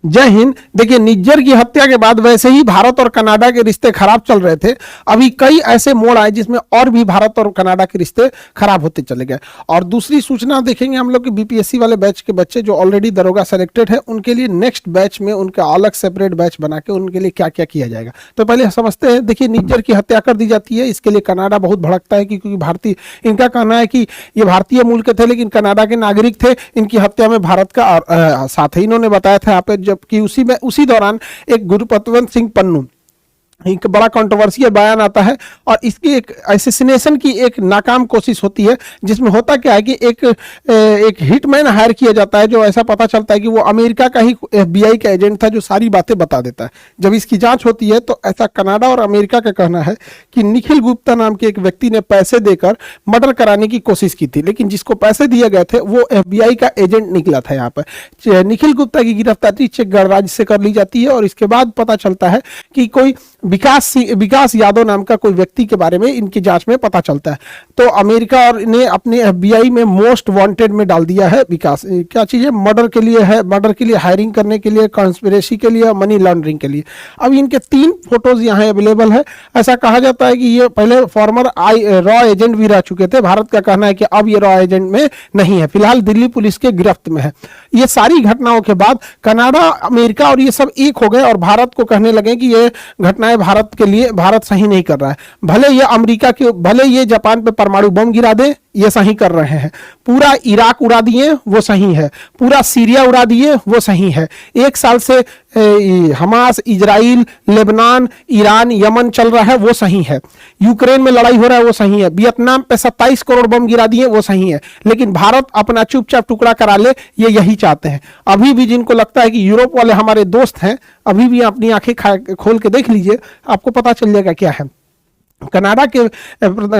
जय हिंद। देखिए, निज्जर की हत्या के बाद वैसे ही भारत और कनाडा के रिश्ते खराब चल रहे थे। अभी कई ऐसे मोड़ आए जिसमें और भी भारत और कनाडा के रिश्ते खराब होते चले गए। और दूसरी सूचना देखेंगे हम लोग कि बीपीएससी वाले बैच के बच्चे जो ऑलरेडी दरोगा सेलेक्टेड है, उनके लिए नेक्स्ट बैच में उनका अलग सेपरेट बैच बना के उनके लिए क्या क्या किया जाएगा। तो पहले समझते हैं। देखिए, निज्जर की हत्या कर दी जाती है, इसके लिए कनाडा बहुत भड़कता है क्योंकि भारतीय, इनका कहना है कि ये भारतीय मूल के थे लेकिन कनाडा के नागरिक थे। इनकी हत्या में भारत का साथ है। इन्होंने बताया था यहाँ पे, जबकि उसी दौरान एक गुरुपतवंत सिंह पन्नू, एक बड़ा कंट्रोवर्शियल बयान आता है और इसकी एक असैसिनेशन की एक नाकाम कोशिश होती है, जिसमें होता क्या है कि एक हिटमैन हायर किया जाता है, जो ऐसा पता चलता है कि वो अमेरिका का ही एफबीआई का एजेंट था जो सारी बातें बता देता है। जब इसकी जांच होती है तो ऐसा कनाडा और अमेरिका का कहना है कि निखिल गुप्ता नाम के एक व्यक्ति ने पैसे देकर मर्डर कराने की कोशिश की थी, लेकिन जिसको पैसे दिए गए थे वो एफबीआई का एजेंट निकला था। यहाँ पर निखिल गुप्ता की गिरफ्तारी चेक गणराज्य से कर ली जाती है और इसके बाद पता चलता है कि कोई विकास यादव नाम का कोई व्यक्ति के बारे में इनकी जांच में पता चलता है। तो अमेरिका और ने अपने एफबीआई में मोस्ट वांटेड में डाल दिया है विकास। क्या चीज है? मर्डर के लिए है, मर्डर के लिए हायरिंग करने के लिए, कॉन्स्पिरेसी के लिए, मनी लॉन्ड्रिंग के लिए। अब इनके 3 फोटोज यहाँ अवेलेबल है। ऐसा कहा जाता है कि ये पहले फॉर्मर रॉ एजेंट भी रह चुके थे। भारत का कहना है कि अब ये रॉ एजेंट में नहीं है, फिलहाल दिल्ली पुलिस के गिरफ्त में है। ये सारी घटनाओं के बाद कनाडा, अमेरिका और ये सब एक हो गए और भारत को कहने लगे कि ये घटनाएं भारत के लिए, भारत सही नहीं कर रहा है। भले ये जापान पे परमाणु बम गिरा दे, ये सही कर रहे हैं। पूरा इराक उड़ा दिए, वो सही है। पूरा सीरिया उड़ा दिए, वो सही है। 1 साल से Hamas, Israel, Lebanon, Iran, Yemen चल रहा है, वो सही है। यूक्रेन में लड़ाई हो रहा है, वो सही है। वियतनाम पे 27 करोड़ बम गिरा दिए, वो सही है। लेकिन भारत अपना चुपचाप टुकड़ा करा ले, ये यही चाहते हैं। अभी भी जिनको लगता है कि यूरोप वाले हमारे दोस्त हैं, अभी भी अपनी आंखें खोल के देख लीजिए, आपको पता चल जाएगा क्या है। कनाडा के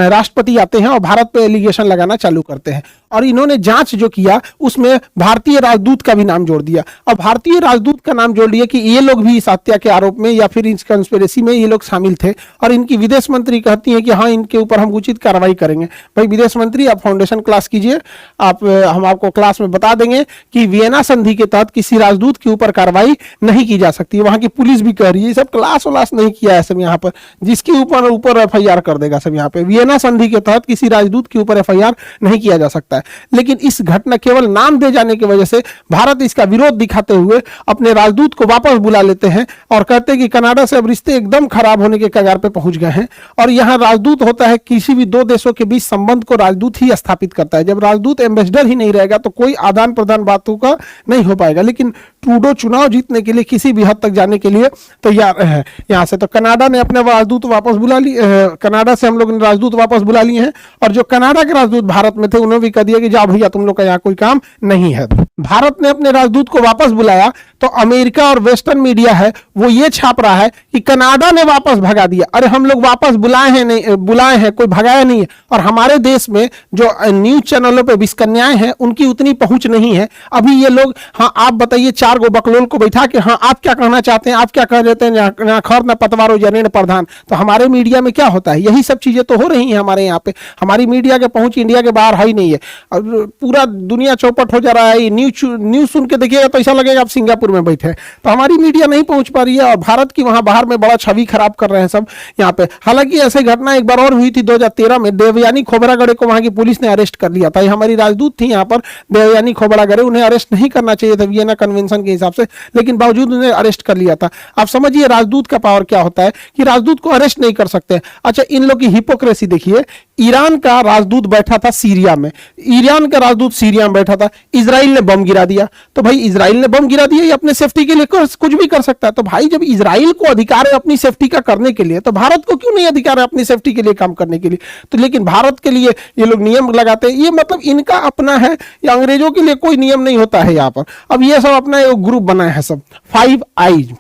राष्ट्रपति आते हैं और भारत पे एलिगेशन लगाना चालू करते हैं और इन्होंने जांच जो किया उसमें भारतीय राजदूत का भी नाम जोड़ दिया। और भारतीय राजदूत का नाम जोड़ दिया कि ये लोग भी इस हत्या के आरोप में या फिर इस कंस्पिरेसी में ये लोग शामिल थे। और इनकी विदेश मंत्री कहती है कि हाँ, इनके ऊपर हम उचित कार्रवाई करेंगे। भाई विदेश मंत्री, आप फाउंडेशन क्लास कीजिए, हम आपको क्लास में बता देंगे कि वियना संधि के तहत किसी राजदूत के ऊपर कार्रवाई नहीं की जा सकती। वहां की पुलिस भी कह रही है, सब क्लास वलास नहीं किया है सब यहाँ पर, जिसके ऊपर एफआईआर कर देगा सब। यहाँ पे वियना संधि के तहत किसी राजदूत के ऊपर एफआईआर नहीं किया जा सकता है। लेकिन इस घटना, केवल नाम दे जाने की वजह से भारत इसका विरोध दिखाते हुए अपने राजदूत को वापस बुला लेते हैं और कहते हैं कि कनाडा से अब रिश्ते एकदम खराब होने के कगार पे पहुंच गए हैं। और यहाँ राजदूत होता है, किसी भी 2 देशों के बीच संबंध को राजदूत ही स्थापित करता है। जब राजदूत एम्बेसडर ही नहीं रहेगा तो कोई आदान प्रदान बातों का नहीं हो पाएगा। लेकिन ट्रूडो चुनाव जीतने के लिए किसी भी हद तक जाने के लिए तैयार है यहाँ से। तो कनाडा ने अपने राजदूत वापस बुला लिए, कनाडा से हम लोग ने राजदूत वापस बुला लिए हैं। और जो कनाडा के राजदूत भारत में थे, उन्होंने भी कह दिया कि जाओ भैया, तुम लोग का यहाँ कोई काम नहीं है। भारत ने अपने राजदूत को वापस बुलाया तो अमेरिका और वेस्टर्न मीडिया है वो ये छाप रहा है कि कनाडा ने वापस भगा दिया। अरे हम लोग वापस बुलाए हैं, कोई भगाया नहीं है। और हमारे देश में जो न्यूज चैनलों पे विस्कन्याएं हैं, उनकी उतनी पहुंच नहीं है। अभी ये लोग, हाँ आप बताइए, 4 गो बकलोल को बैठा के, हाँ आप क्या कहना चाहते हैं, आप क्या कह देते हैं, ना खर ना पतवारो जनेन प्रधान। तो हमारे मीडिया में क्या होता है, यही सब चीजें तो हो रही हैं हमारे यहाँ पे। हमारी मीडिया के पहुंच इंडिया के बाहर है ही नहीं है। और पूरा दुनिया चौपट हो जा रहा है। न्यूज सुन के देखिएगा तो ऐसा लगेगा आप सिंगापुर में बैठे हैं। तो हमारी मीडिया नहीं पहुंच पा रही है और भारत की वहां बाहर में बड़ा छवि खराब कर रहे हैं सब यहाँ पे। हालांकि ऐसे घटना एक बार और हुई थी 2013 में, देवयानी खोबरागड़े को वहां की पुलिस ने अरेस्ट कर लिया था। हमारी राजदूत थी यहाँ पर देवयानी खोबरागड़े, उन्हें अरेस्ट नहीं करना चाहिए था वियना कन्वेंशन के हिसाब से, लेकिन बावजूद उन्हें अरेस्ट कर लिया था। आप समझिए राजदूत का पावर क्या होता है कि राजदूत को अरेस्ट नहीं कर सकते। अच्छा, इन लोग की हिपोक्रेसी देखिए। ईरान का राजदूत बैठा था सीरिया में, ईरान का राजदूत सीरिया में बैठा था, इजराइल ने बम गिरा दिया। तो भाई इजराइल ने बम गिरा दिया, ये अपने सेफ्टी के लिए कुछ भी कर सकता है। तो भाई जब इजराइल को अधिकार है अपनी सेफ्टी का करने के लिए, तो भारत को क्यों नहीं अधिकार है अपनी सेफ्टी के लिए काम करने के लिए? तो लेकिन भारत के लिए ये लोग नियम लगाते हैं। ये मतलब इनका अपना है, या अंग्रेजों के लिए कोई नियम नहीं होता है यहाँ पर। अब ये सब अपना एक ग्रुप बनाए हैं सब, 5 आईज।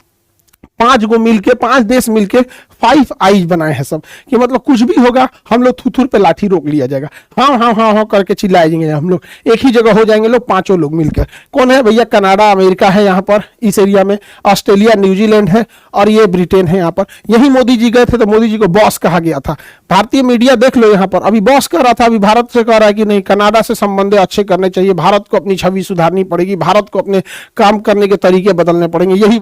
5 गो मिलके, 5 देश मिलके 5 आईज बनाए हैं सब, कि मतलब कुछ भी होगा हम लोग थुथुर पे लाठी रोक लिया जाएगा, हाँ हाँ हाँ हाँ करके चिल्लाएंगे हम लोग, एक ही जगह हो जाएंगे लोग, 5 लोग मिलकर। कौन है भैया? कनाडा, अमेरिका है यहाँ पर इस एरिया में, ऑस्ट्रेलिया, न्यूजीलैंड है और ये ब्रिटेन है यहाँ पर। यही मोदी जी गए थे तो मोदी जी को बॉस कहा गया था। भारतीय मीडिया देख लो यहाँ पर, अभी बॉस कह रहा था, अभी भारत से कह रहा है कि नहीं, कनाडा से संबंध अच्छे करने चाहिए, भारत को अपनी छवि सुधारनी पड़ेगी, भारत को अपने काम करने के तरीके बदलने पड़ेंगे। यही